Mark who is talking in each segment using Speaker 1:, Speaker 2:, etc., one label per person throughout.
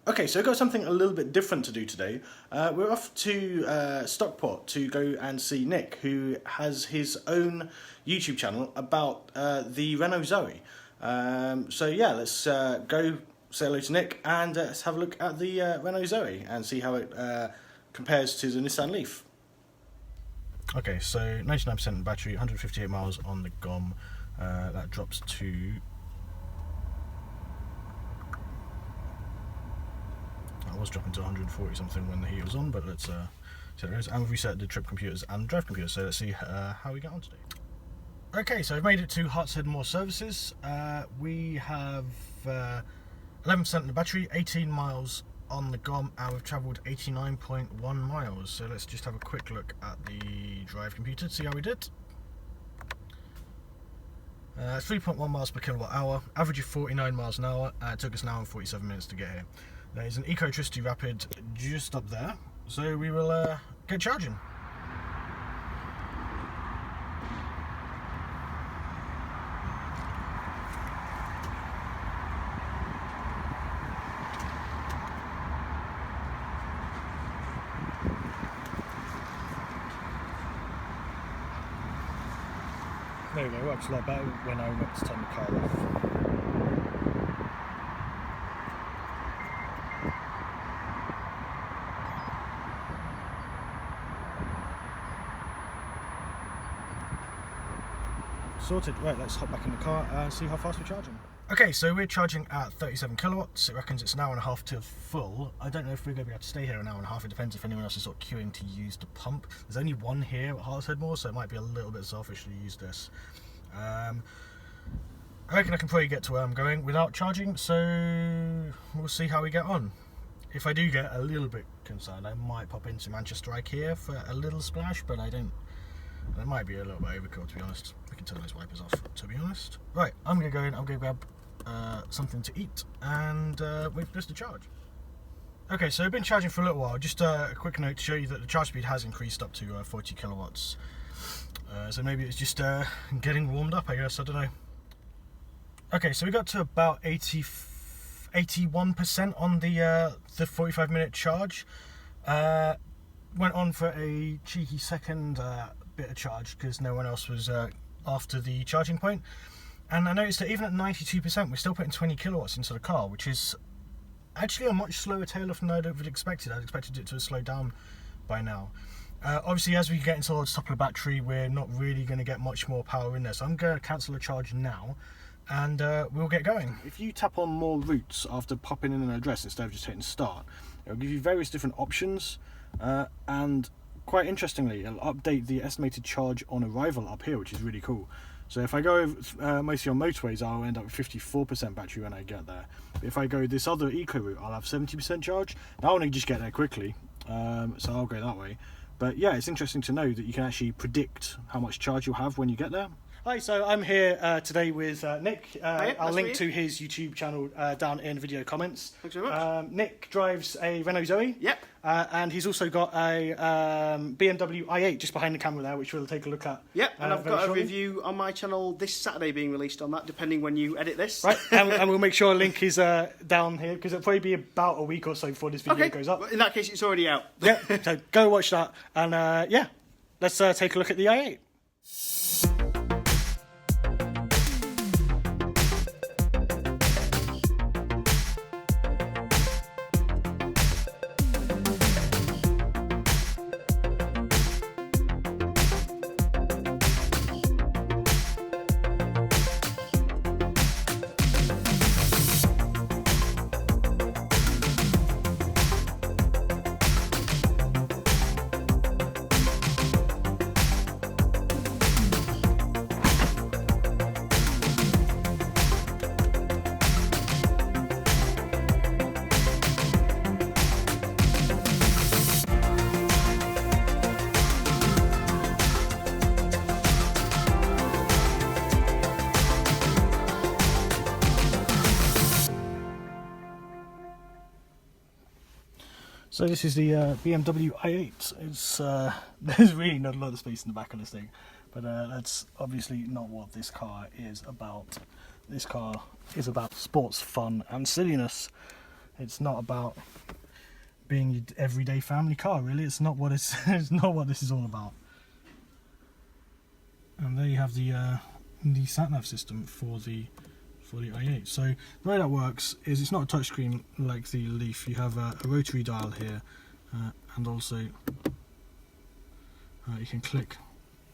Speaker 1: Okay, so we've got something a little bit different to do today. We're off to Stockport to go and see Nick, who has his own YouTube channel about the Renault Zoe. So yeah, let's go say hello to Nick and let's have a look at the Renault Zoe and see how it compares to the Nissan Leaf. Okay, so 99% battery, 158 miles on the GOM. That drops to... I was dropping to 140 something when the heat was on, but let's see how it is. And we've reset the trip computers and drive computers, so let's see how we get on today. Okay, so I've made it to Hartshead Moor Services. We have 11% in the battery, 18 miles on the GOM, and we've travelled 89.1 miles. So let's just have a quick look at the drive computer to see how we did. 3.1 miles per kilowatt hour, average of 49 miles an hour. It took us an hour and 47 minutes to get here. There is an eco-tricity rapid just up there, so we will get charging. There we go, it works a lot better when I went to turn the car off. Sorted. Right, let's hop back in the car and see how fast we're charging. Okay, so we're charging at 37 kilowatts. It reckons it's an hour and a half to full. I don't know if we're going to be able to stay here an hour and a half. It depends if anyone else is sort of queuing to use the pump. There's only one here at Hartshead Moor, so it might be a little bit selfish to use this. I reckon I can probably get to where I'm going without charging, so we'll see how we get on. If I do get a little bit concerned, I might pop into Manchester IKEA for a little splash, but I don't. That might be a little bit overkill, to be honest. We can turn those wipers off, to be honest. Right, I'm going to go in, I'm going to grab something to eat and wait for this to charge. Okay, so I've been charging for a little while. Just a quick note to show you that the charge speed has increased up to 40 kilowatts. So maybe it's just getting warmed up, I guess, I don't know. Okay, so we got to about 81% on the 45-minute charge. Went on for a cheeky second bit of charge because no one else was after the charging point, and I noticed that even at 92% we're still putting 20 kilowatts into the car, which is actually a much slower tail off than I'd have expected. I'd expected it to have slowed down by now. Obviously, as we get into the top of the battery, we're not really going to get much more power in there, so I'm going to cancel the charge now and we'll get going. If you tap on more routes after popping in an address instead of just hitting start, it'll give you various different options, and quite interestingly, it'll update the estimated charge on arrival up here, which is really cool. So if I go mostly on motorways, I'll end up with 54% battery when I get there. But if I go this other eco route, I'll have 70% charge. Now I want to just get there quickly, so I'll go that way. But yeah, it's interesting to know that you can actually predict how much charge you'll have when you get there. Hi, so I'm here today with Nick. I'll link to his YouTube channel down in the video comments.
Speaker 2: Thanks very much.
Speaker 1: Nick drives a Renault Zoe.
Speaker 2: Yep.
Speaker 1: And he's also got a BMW i8 just behind the camera there, which we'll take a look at.
Speaker 2: Yep, and I've got a review on my channel this Saturday being released on that, depending when you edit this.
Speaker 1: Right, and we'll make sure a link is down here, because it'll probably be about a week or so before this video goes up.
Speaker 2: Well, in that case, it's already out.
Speaker 1: Yeah, so go watch that, and yeah, let's take a look at the i8. So this is the BMW i8. It's there's really not a lot of space in the back of this thing, but that's obviously not what this car is about. This car is about sports, fun and silliness. It's not about being your everyday family car, really. It's not what it's not what this is all about. And there you have the sat-nav system for the i8. So the way that works is it's not a touchscreen like the Leaf. You have a rotary dial here, and also you can click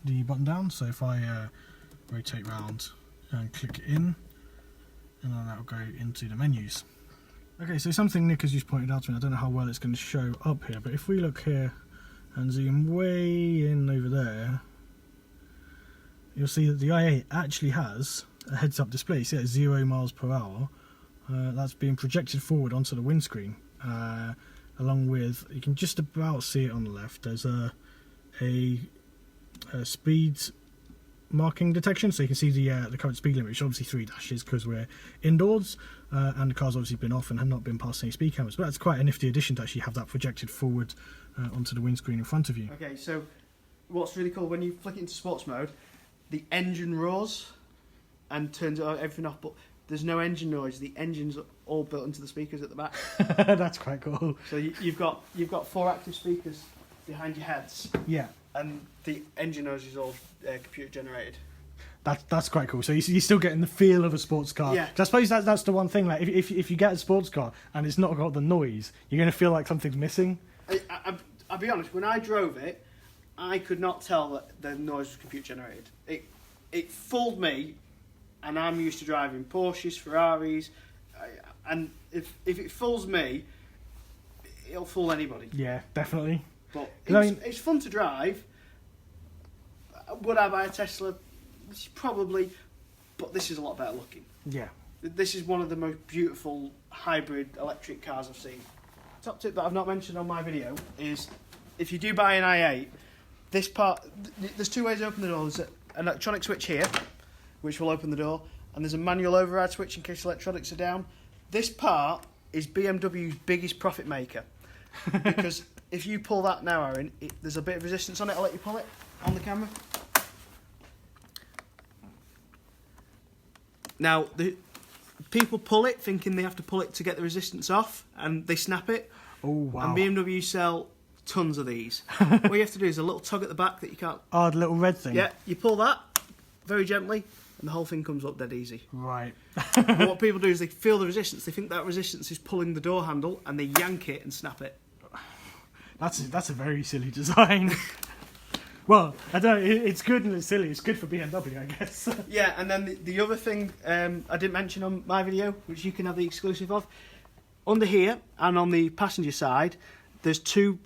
Speaker 1: the button down. So if I rotate round and click in, and then that will go into the menus. Okay, so something Nick has just pointed out to me, I don't know how well it's going to show up here, but if we look here and zoom way in over there, you'll see that the i8 actually has a heads-up display. See, at 0 miles per hour. That's being projected forward onto the windscreen, along with, you can just about see it on the left, there's a speed marking detection, so you can see the current speed limit, which is obviously 3 dashes because we're indoors, and the car's obviously been off and have not been past any speed cameras. But that's quite a nifty addition to actually have that projected forward onto the windscreen in front of you.
Speaker 2: Okay, so what's really cool, when you flick it into sports mode, the engine roars and turns everything off, but there's no engine noise. The engine's all built into the speakers at the back.
Speaker 1: That's quite cool.
Speaker 2: So you've got 4 active speakers behind your heads.
Speaker 1: Yeah.
Speaker 2: And the engine noise is all computer generated.
Speaker 1: That's quite cool. So you're still getting the feel of a sports car.
Speaker 2: Yeah.
Speaker 1: I suppose that's the one thing. Like if you get a sports car and it's not got the noise, you're going to feel like something's missing.
Speaker 2: I'll be honest. When I drove it, I could not tell that the noise was computer generated. It fooled me, and I'm used to driving Porsches, Ferraris, and if it fools me, it'll fool anybody.
Speaker 1: Yeah, definitely.
Speaker 2: But it's fun to drive. Would I buy a Tesla? Probably, but this is a lot better looking.
Speaker 1: Yeah.
Speaker 2: This is one of the most beautiful hybrid electric cars I've seen. Top tip that I've not mentioned on my video is, if you do buy an i8, this part, there's 2 ways to open the door. There's an electronic switch here, which will open the door, and there's a manual override switch in case electronics are down. This part is BMW's biggest profit maker, because if you pull that now, Aaron, there's a bit of resistance on it. I'll let you pull it on the camera. Now, the people pull it thinking they have to pull it to get the resistance off, and they snap it.
Speaker 1: Oh, wow.
Speaker 2: And BMW sell tons of these. What you have to do is a little tug at the back that you can't...
Speaker 1: Oh, the little red thing?
Speaker 2: Yeah, you pull that very gently, and the whole thing comes up dead easy.
Speaker 1: Right.
Speaker 2: And what people do is they feel the resistance. They think that resistance is pulling the door handle, and they yank it and snap it.
Speaker 1: That's a very silly design. Well, I don't know, it's good and it's silly. It's good for BMW, I guess.
Speaker 2: Yeah, and then the other thing I didn't mention on my video, which you can have the exclusive of, under here and on the passenger side, there's 2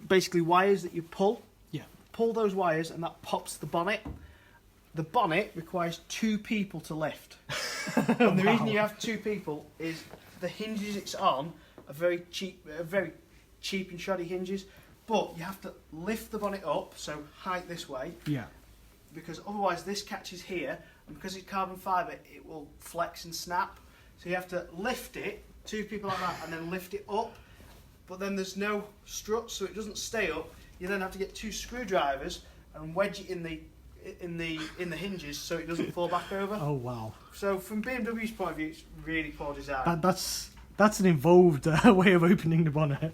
Speaker 2: basically wires that you pull.
Speaker 1: Yeah.
Speaker 2: Pull those wires and that pops the bonnet. The bonnet requires 2 people to lift. And the reason you have 2 people is the hinges it's on are very cheap and shoddy hinges. But you have to lift the bonnet up, so height this way.
Speaker 1: Yeah.
Speaker 2: Because otherwise this catches here, and because it's carbon fibre, it will flex and snap. So you have to lift it, 2 people like that, and then lift it up. But then there's no struts, so it doesn't stay up. You then have to get 2 screwdrivers and wedge it in the hinges so it doesn't fall back over.
Speaker 1: Oh, wow.
Speaker 2: So from BMW's point of view, it's really poor design.
Speaker 1: That's an involved way of opening the bonnet.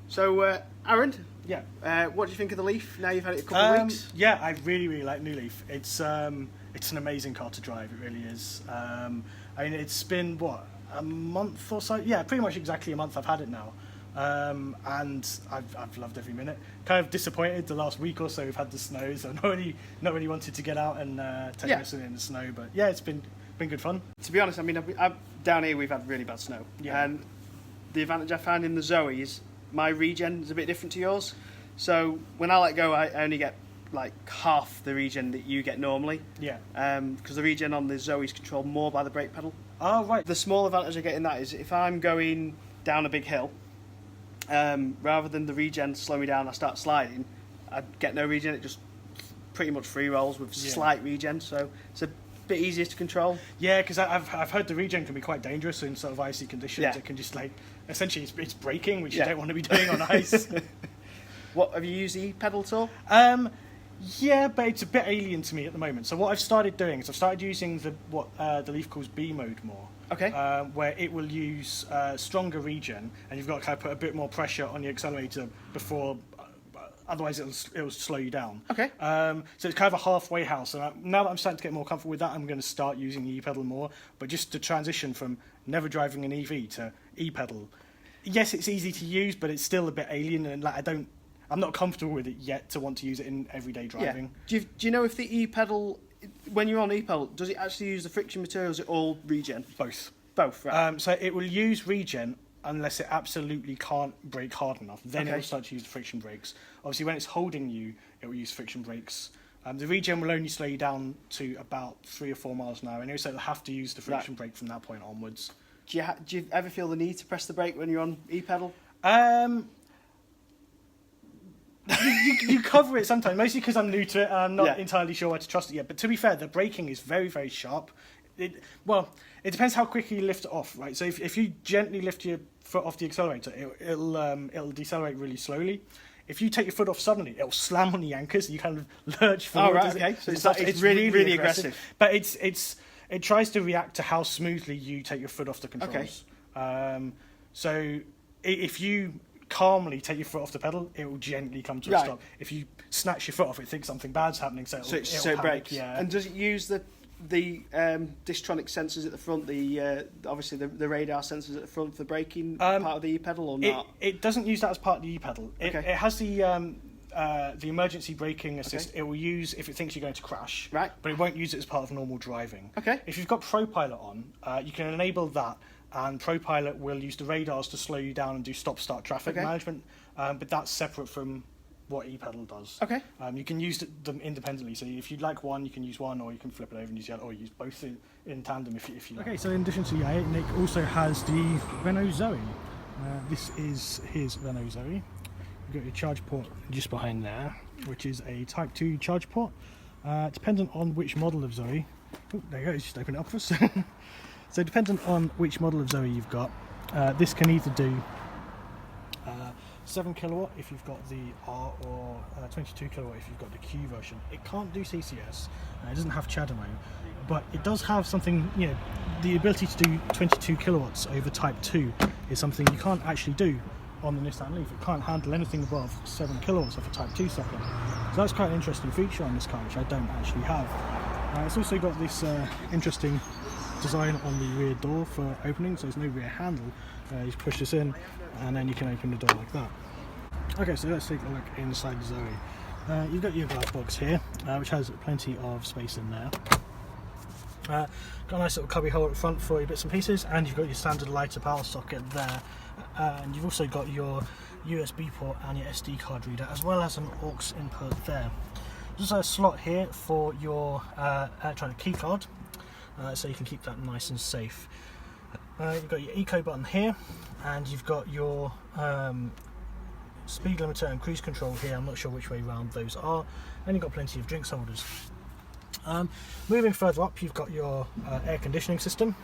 Speaker 2: So, Aaron,
Speaker 1: yeah,
Speaker 2: what do you think of the Leaf? Now you've had it a couple of weeks.
Speaker 1: Yeah, I really like New Leaf. It's an amazing car to drive. It really is. I mean, it's been a month or so. Yeah, pretty much exactly a month. I've had it now, and I've loved every minute. Kind of disappointed the last week or so we've had the snow, so not really wanted to get out and take us in the snow. But yeah, it's been good fun.
Speaker 2: To be honest, I mean, down here we've had really bad snow, and the advantage I found in the Zoe is my regen is a bit different to yours. So when I let go, I only get like half the regen that you get normally.
Speaker 1: Yeah.
Speaker 2: Because the regen on the Zoe is controlled more by the brake pedal.
Speaker 1: Oh, right.
Speaker 2: The small advantage I get in that is if I'm going down a big hill, rather than the regen slow me down, I start sliding, I get no regen. It just pretty much free rolls with slight regen. So it's a bit easier to control.
Speaker 1: Yeah, because I've heard the regen can be quite dangerous in sort of icy conditions.
Speaker 2: Yeah.
Speaker 1: It can just essentially it's braking, which you don't want to be doing on ice.
Speaker 2: What, have you used the pedal at all?
Speaker 1: Yeah, but it's a bit alien to me at the moment. So what I've started doing is I've started using the Leaf calls B mode more.
Speaker 2: Okay.
Speaker 1: Where it will use stronger regen, and you've got to kind of put a bit more pressure on the accelerator before, otherwise it'll slow you down.
Speaker 2: Okay.
Speaker 1: So it's kind of a halfway house, and now that I'm starting to get more comfortable with that, I'm going to start using the e-pedal more. But just to transition from never driving an EV to e-pedal, yes, it's easy to use, but it's still a bit alien, and like I'm not comfortable with it yet to want to use it in everyday driving.
Speaker 2: Yeah. Do you know if the e-pedal, when you're on e-pedal, does it actually use the friction materials at all regen?
Speaker 1: Both.
Speaker 2: Both, right.
Speaker 1: So it will use regen unless it absolutely can't brake hard enough. Then it will start to use the friction brakes. Obviously, when it's holding you, it will use friction brakes. The regen will only slow you down to about 3 or 4 miles an hour, and so it'll have to use the friction brake from that point onwards.
Speaker 2: Do you ever feel the need to press the brake when you're on e-pedal?
Speaker 1: You cover it sometimes, mostly because I'm new to it and I'm not entirely sure where to trust it yet. But to be fair, the braking is very, very sharp. It depends how quickly you lift it off, right? So if you gently lift your foot off the accelerator, it'll decelerate really slowly. If you take your foot off suddenly, it'll slam on the anchors and you kind of lurch forward.
Speaker 2: Oh, right, okay. So it's really, really aggressive.
Speaker 1: But it tries to react to how smoothly you take your foot off the controls.
Speaker 2: Okay.
Speaker 1: So if you calmly take your foot off the pedal, it will gently come to a stop. If you snatch your foot off, it thinks something bad's happening, so it'll
Speaker 2: brakes.
Speaker 1: Yeah.
Speaker 2: And does it use the Distronic sensors at the front, obviously the radar sensors at the front for the braking part of the e-pedal, or not?
Speaker 1: It doesn't use that as part of the e-pedal. It has the emergency braking assist. It will use if it thinks you're going to crash,
Speaker 2: right?
Speaker 1: But it won't use it as part of normal driving.
Speaker 2: Okay.
Speaker 1: If you've got ProPilot on, you can enable that, and ProPilot will use the radars to slow you down and do stop-start traffic management. But that's separate from what e-pedal does.
Speaker 2: Okay.
Speaker 1: You can use them independently. So if you'd like one, you can use one, or you can flip it over and use the other, or use both in tandem if you like. Okay, so in addition to the i8, Nick also has the Renault Zoe. This is his Renault Zoe. You've got your charge port just behind there, which is a Type 2 charge port. Dependent on which model of Zoe... Oh, there you go, just open it up for us. So dependent on which model of Zoe you've got, this can either do 7 kilowatt if you've got the R, or 22 kilowatt if you've got the Q version. It can't do CCS, it doesn't have CHAdeMO, but it does have something, the ability to do 22 kilowatts over Type 2 is something you can't actually do on the Nissan Leaf. It can't handle anything above 7 kilowatts off a Type 2 socket. So that's quite an interesting feature on this car, which I don't actually have. It's also got this interesting design on the rear door for opening, so there's no rear handle. You just push this in and then you can open the door like that. Okay, so let's take a look inside the Zoe. You've got your glove box here, which has plenty of space in there. Got a nice little cubby hole at the front for your bits and pieces, and you've got your standard lighter power socket there. And you've also got your USB port and your SD card reader, as well as an aux input there. There's a slot here for your electronic key card, so you can keep that nice and safe. You've got your eco button here, and you've got your speed limiter and cruise control here. I'm not sure which way round those are, and you've got plenty of drinks holders. Moving further up, you've got your air conditioning system,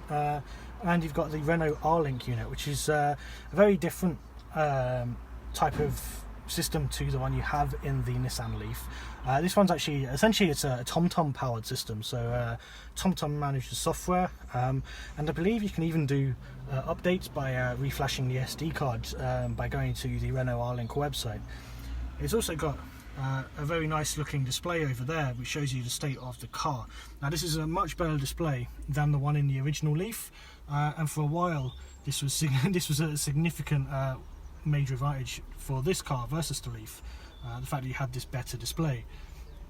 Speaker 1: and you've got the Renault R-Link unit, which is a very different type of system to the one you have in the Nissan Leaf. This one's actually, essentially it's a TomTom powered system, so TomTom manages software, and I believe you can even do updates by reflashing the SD cards by going to the Renault R-Link website. It's also got a very nice looking display over there which shows you the state of the car. Now this is a much better display than the one in the original Leaf, and for a while this was a significant major advantage for this car versus the Leaf, the fact that you had this better display.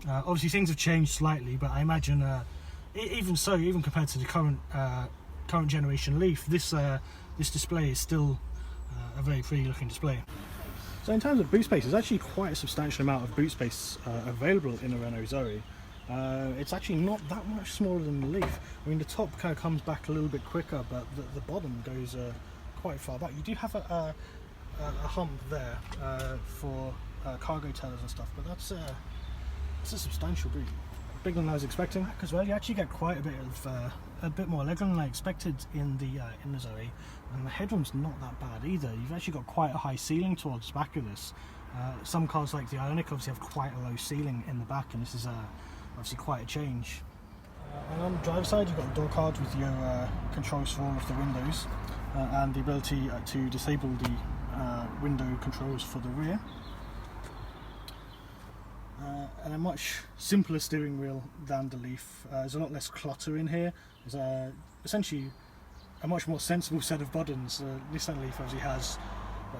Speaker 1: Obviously things have changed slightly, but I imagine even so, even compared to the current generation Leaf, this display is still a very pretty looking display. So in terms of boot space, there's actually quite a substantial amount of boot space available in a Renault Zoe. It's actually not that much smaller than the Leaf. I mean, the top kind of comes back a little bit quicker, but the bottom goes quite far back. You do have a hump there for cargo tellers and stuff, but that's a substantial boot. Bigger than I was expecting. As well, you actually get quite a bit more legroom than I expected in the Zoe, and the headroom's not that bad either. You've actually got quite a high ceiling towards the back of this. Some cars like the Ioniq obviously have quite a low ceiling in the back, and this is obviously quite a change. And on the driver's side, you've got a door card with your controls for all of the windows and the ability to disable the window controls for the rear. And a much simpler steering wheel than the Leaf. There's a lot less clutter in here. There's essentially a much more sensible set of buttons. Nissan Leaf obviously has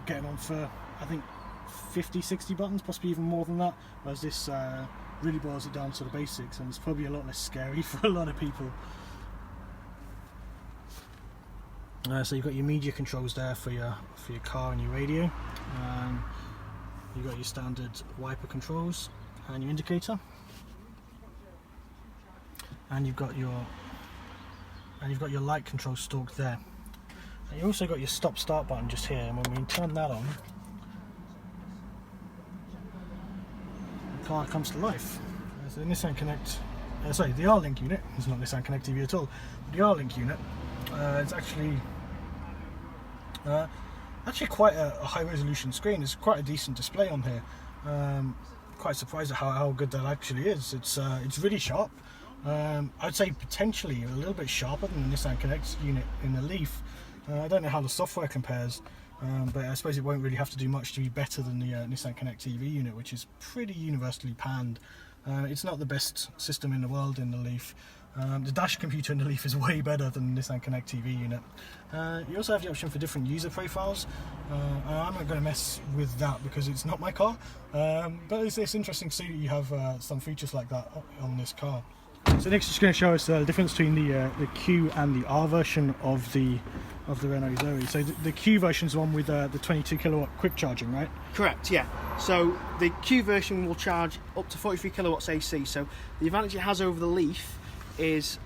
Speaker 1: getting on for, I think, 50, 60 buttons, possibly even more than that, whereas this really boils it down to the basics, and it's probably a lot less scary for a lot of people. So you've got your media controls there for your car and your radio. You've got your standard wiper controls and your indicator, and you've got your light control stalked there. And you also got your stop-start button just here, and when we turn that on, the car comes to life. So the Nissan Connect, the R-Link unit, it's not Nissan Connect TV at all, but the R-Link unit, it's actually quite a high-resolution screen. It's quite a decent display on here. Quite surprised at how good that actually is. It's really sharp. I'd say potentially a little bit sharper than the Nissan Connect unit in the Leaf. I don't know how the software compares, but I suppose it won't really have to do much to be better than the Nissan Connect TV unit, which is pretty universally panned. It's not the best system in the world in the Leaf. The dash computer in the Leaf is way better than the Nissan Connect TV unit. You also have the option for different user profiles. I'm not going to mess with that because it's not my car, but it's interesting to see that you have some features like that on this car. So next, just going to show us the difference between the Q and the R version of the Renault Zoe. So the Q version is the one with the 22 kilowatt quick charging, right?
Speaker 2: Correct, yeah. So the Q version will charge up to 43 kilowatts AC. So the advantage it has over the Leaf is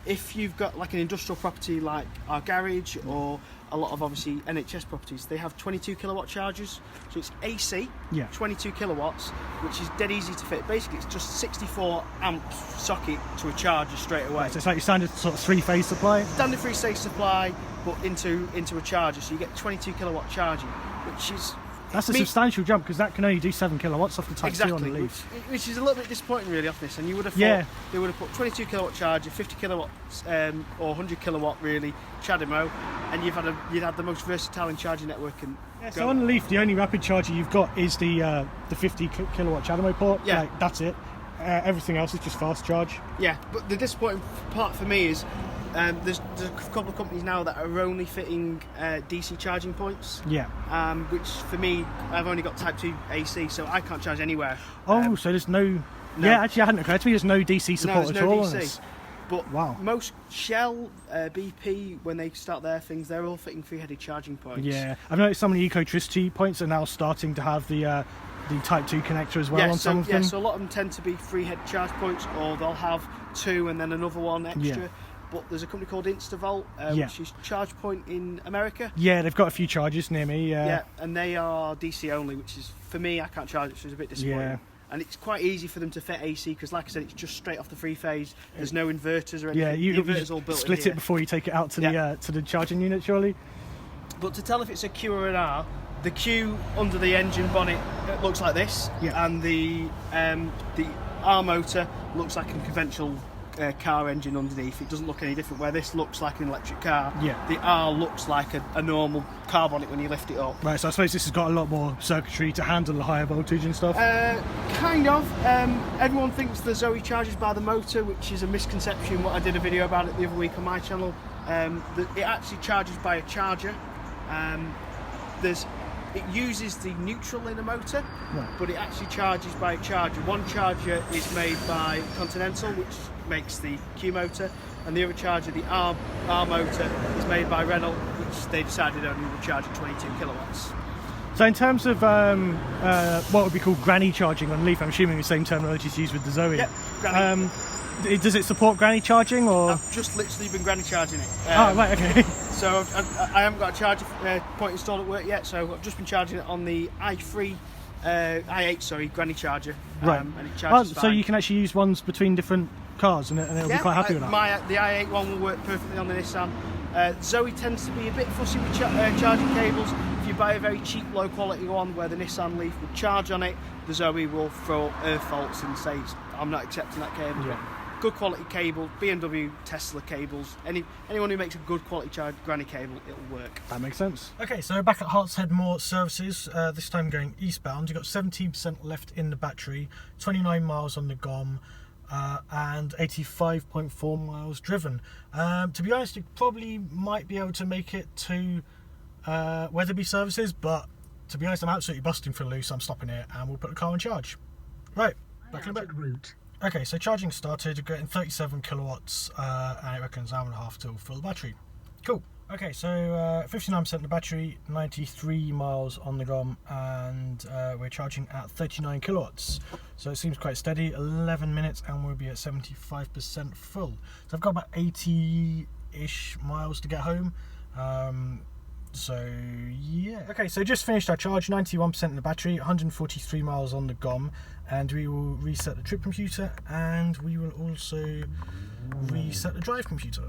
Speaker 2: if you've got like an industrial property like our garage or a lot of obviously NHS properties, they have 22 kilowatt chargers. So it's AC, 22 kilowatts, which is dead easy to fit. Basically, it's just 64 amp socket to a charger straight away.
Speaker 1: Right, so it's like your standard sort of three-phase supply?
Speaker 2: Standard three-phase supply, but into a charger. So you get 22 kilowatt charging, which is...
Speaker 1: That's a substantial jump, because that can only do 7 kilowatts off the Type 2 on the Leaf.
Speaker 2: Which is a little bit disappointing really off this, and you would have thought they would have put 22 kilowatt charger, 50 kilowatts or 100 kilowatt really, CHAdeMO, and you'd had the most versatile in charging network. And
Speaker 1: so on the Leaf, the only rapid charger you've got is the 50 kilowatt CHAdeMO port.
Speaker 2: Yeah.
Speaker 1: Like, that's it. Everything else is just fast charge. Yeah,
Speaker 2: but the disappointing part for me is there's a couple of companies now that are only fitting DC charging points.
Speaker 1: Yeah.
Speaker 2: Which for me, I've only got Type 2 AC, so I can't charge anywhere.
Speaker 1: So there's no. Yeah, actually, it hadn't occurred to me. There's no DC support
Speaker 2: at
Speaker 1: all.
Speaker 2: No DC. But most Shell, BP, when they start their things, they're all fitting three-headed charging points.
Speaker 1: Yeah, I've noticed some of the Ecotricity points are now starting to have the Type 2 connector as well on some of them.
Speaker 2: Yeah, so a lot of them tend to be three-head charge points, or they'll have two and then another one extra.
Speaker 1: Yeah.
Speaker 2: But there's a company called InstaVolt, which is Charge Point in America.
Speaker 1: Yeah, they've got a few chargers near me.
Speaker 2: Yeah, and they are DC only, which is, for me, I can't charge it, so it's a bit disappointing. Yeah. And it's quite easy for them to fit AC, because like I said, it's just straight off the three-phase. There's no inverters or anything.
Speaker 1: Yeah, you
Speaker 2: inverters all built
Speaker 1: split
Speaker 2: in here.
Speaker 1: It before you take it out to the charging unit, surely.
Speaker 2: But to tell if it's a Q or an R, the Q under the engine bonnet looks like this, and the R motor looks like a conventional car engine underneath. It doesn't look any different. Where this looks like an electric car, the R looks like a normal car bonnet when you lift it up.
Speaker 1: Right, so I suppose this has got a lot more circuitry to handle the higher voltage and stuff.
Speaker 2: Kind of. Everyone thinks the Zoe charges by the motor, which is a misconception. What I did a video about it the other week on my channel. It actually charges by a charger. It uses the neutral in a motor, but it actually charges by a charger. One charger is made by Continental, which makes the Q motor, and the other charger, the R motor, is made by Renault, which they decided only would charge at 22 kilowatts.
Speaker 1: So in terms of what would be called granny charging on Leaf, I'm assuming the same terminology is used with the Zoe.
Speaker 2: Yep, granny.
Speaker 1: Does it support granny charging, or?
Speaker 2: I've just literally been granny charging it.
Speaker 1: Right, okay.
Speaker 2: So I haven't got a charger point installed at work yet, so I've just been charging it on the i8 granny charger.
Speaker 1: Right.
Speaker 2: And it charges
Speaker 1: so you can actually use ones between different cars, and it'll be quite happy with that.
Speaker 2: The i8 one will work perfectly on the Nissan. Zoe tends to be a bit fussy with charging cables. If you buy a very cheap, low quality one where the Nissan Leaf would charge on it, the Zoe will throw up earth faults and say, I'm not accepting that cable.
Speaker 1: Yeah.
Speaker 2: good quality cable, BMW, Tesla cables, anyone who makes a good quality granny cable, it'll work.
Speaker 1: That makes sense. Okay, so back at Hartshead Moor Services, this time going eastbound. You've got 17% left in the battery, 29 miles on the GOM, and 85.4 miles driven. To be honest, you probably might be able to make it to Weatherby Services, but to be honest, I'm absolutely busting for loose. I'm stopping here and we'll put the car on charge. Right, back in a bit. Okay, so charging started, getting 37 kilowatts, and it reckons an hour and a half till full battery. Cool. Okay, so 59% of the battery, 93 miles on the GOM, and we're charging at 39 kilowatts. So it seems quite steady, 11 minutes, and we'll be at 75% full. So I've got about 80-ish miles to get home. So yeah. Okay, so just finished our charge, 91% in the battery, 143 miles on the GOM, and we will reset the trip computer, and we will also reset the drive computer.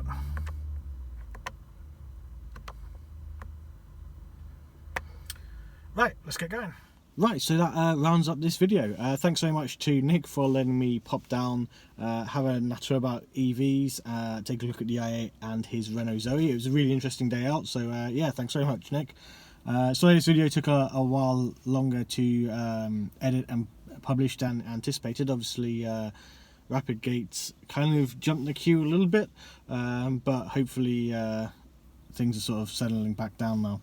Speaker 1: Right, let's get going. Right, so that rounds up this video. Thanks so much to Nick for letting me pop down, have a natter about EVs, take a look at the i8 and his Renault Zoe. It was a really interesting day out, so yeah, thanks very much, Nick. So this video took a while longer to edit and publish than anticipated. Obviously, Rapid Gates kind of jumped the queue a little bit, but hopefully things are sort of settling back down now.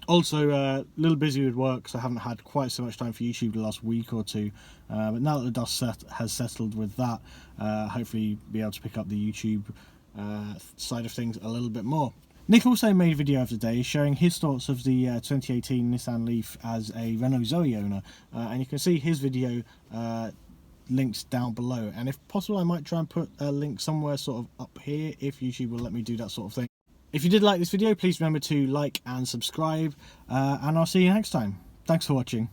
Speaker 1: Also, a little busy with work, so I haven't had quite so much time for YouTube the last week or two. But now that the dust has settled with that, hopefully be able to pick up the YouTube side of things a little bit more. Nick also made a video of the day showing his thoughts of the 2018 Nissan Leaf as a Renault Zoe owner. And you can see his video links down below. And if possible, I might try and put a link somewhere sort of up here if YouTube will let me do that sort of thing. If you did like this video, please remember to like and subscribe, and I'll see you next time. Thanks for watching.